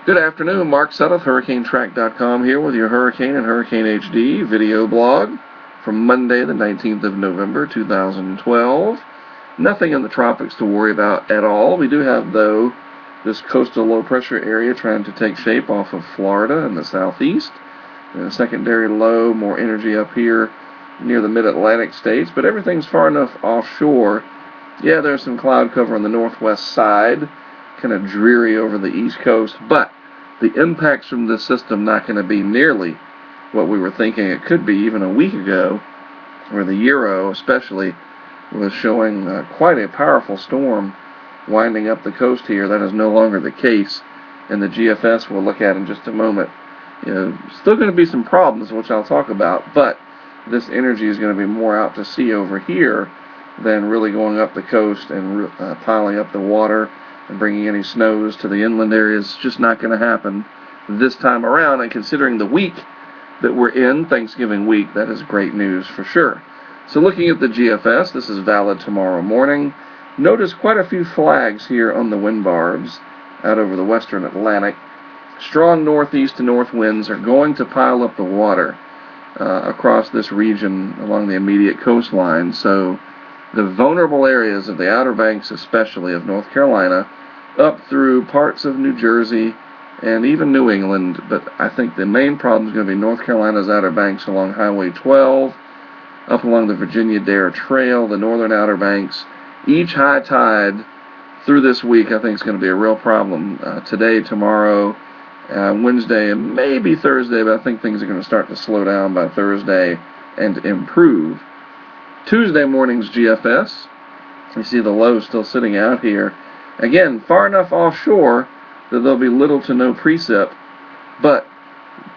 Good afternoon, Mark Sudduth, HurricaneTrack.com here with your Hurricane and Hurricane HD video blog from Monday the 19th of November 2012. Nothing in the tropics to worry about at all. We do have, though, this coastal low-pressure area trying to take shape off of Florida in the southeast. And a secondary low, more energy up here near the mid-Atlantic states, but everything's far enough offshore. Yeah, there's some cloud cover on the northwest side, kind of dreary over the east coast, but the impacts from this system not going to be nearly what we were thinking it could be even a week ago, where the Euro especially was showing quite a powerful storm winding up the coast here. That is no longer the case, and the GFS we'll look at in just a moment. Still going to be some problems, which I'll talk about, but this energy is going to be more out to sea over here than really going up the coast and piling up the water and bringing any snows to the inland areas. It's just not going to happen this time around, and considering the week that we're in, Thanksgiving week, that is great news for sure. So looking at the GFS, this is valid tomorrow morning. Notice quite a few flags here on the wind barbs out over the western Atlantic. Strong northeast to north winds are going to pile up the water across this region along the immediate coastline. So the vulnerable areas of the Outer Banks, especially of North Carolina, up through parts of New Jersey and even New England, but I think the main problem is going to be North Carolina's Outer Banks along Highway 12, up along the Virginia-Dare Trail, the northern Outer Banks. Each high tide through this week I think is going to be a real problem. Today, tomorrow, Wednesday, and maybe Thursday, but I think things are going to start to slow down by Thursday and improve. Tuesday morning's GFS, you see the low still sitting out here. Again, far enough offshore that there'll be little to no precip, but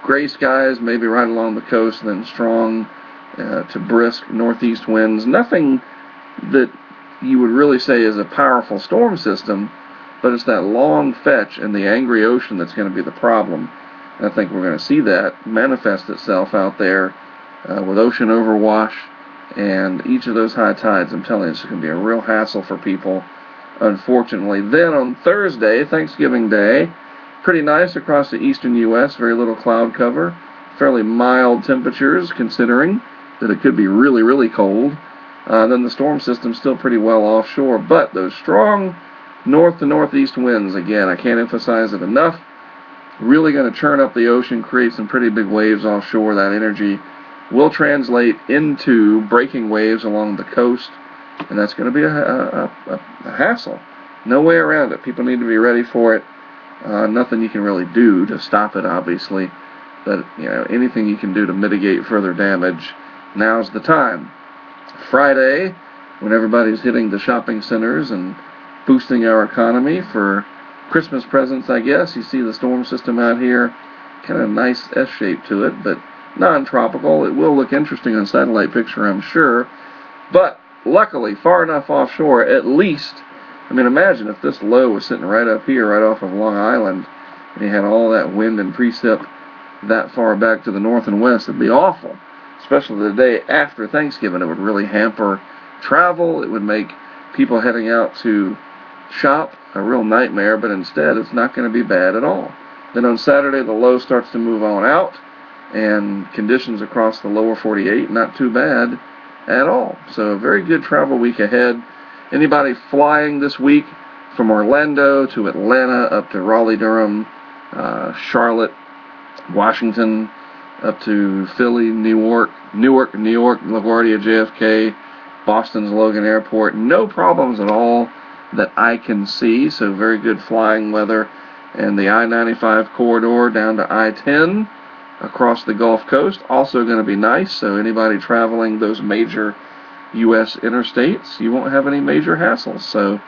gray skies maybe right along the coast, and then strong to brisk northeast winds. Nothing that you would really say is a powerful storm system, but it's that long fetch and the angry ocean that's going to be the problem. And I think we're going to see that manifest itself out there with ocean overwash. And each of those high tides, I'm telling you, it's going to be a real hassle for people, unfortunately. Then on Thursday, Thanksgiving Day, pretty nice across the eastern U.S., very little cloud cover, fairly mild temperatures considering that it could be really, really cold. Then the storm system's still pretty well offshore, but those strong north to northeast winds, again, I can't emphasize it enough, really going to churn up the ocean, create some pretty big waves offshore. That energy will translate into breaking waves along the coast, and that's going to be a hassle. No way around it. People need to be ready for it. Nothing you can really do to stop it, obviously, but anything you can do to mitigate further damage, now's the time. Friday, when everybody's hitting the shopping centers and boosting our economy for Christmas presents, I guess, you see the storm system out here, kind of nice S shape to it, but non-tropical. It will look interesting on satellite picture, I'm sure, but luckily far enough offshore, at least. I mean, imagine if this low was sitting right up here, right off of Long Island, and you had all that wind and precip that far back to the north and west. It'd be awful, especially the day after Thanksgiving. It would really hamper travel. It would make people heading out to shop a real nightmare, but instead it's not going to be bad at all. Then on Saturday, the low starts to move on out, and conditions across the lower 48, not too bad at all. So a very good travel week ahead. Anybody flying this week from Orlando to Atlanta, up to Raleigh-Durham, Charlotte, Washington, up to Philly, Newark, LaGuardia, JFK, Boston's Logan Airport, no problems at all that I can see. So very good flying weather. And the I-95 corridor down to I-10 across the Gulf Coast, also going to be nice. So anybody traveling those major U.S. interstates, you won't have any major hassles. So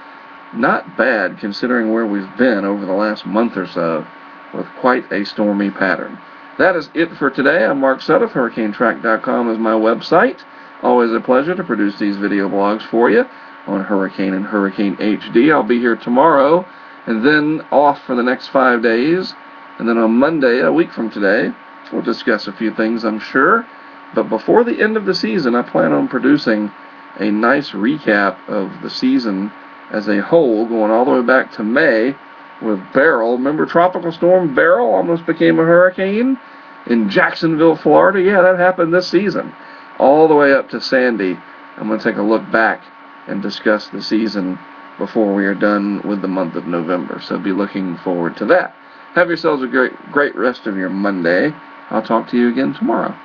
not bad considering where we've been over the last month or so, with quite a stormy pattern. That is it for today. I'm Mark Sudduth. HurricaneTrack.com is my website. Always a pleasure to produce these video blogs for you on Hurricane and Hurricane HD. I'll be here tomorrow and then off for the next 5 days. And then on Monday, a week from today, we'll discuss a few things, I'm sure. But before the end of the season, I plan on producing a nice recap of the season as a whole, going all the way back to May, with Beryl. Remember Tropical Storm Beryl almost became a hurricane in Jacksonville, Florida? Yeah, that happened this season. All the way up to Sandy. I'm going to take a look back and discuss the season before we are done with the month of November. So be looking forward to that. Have yourselves a great rest of your Monday. I'll talk to you again tomorrow.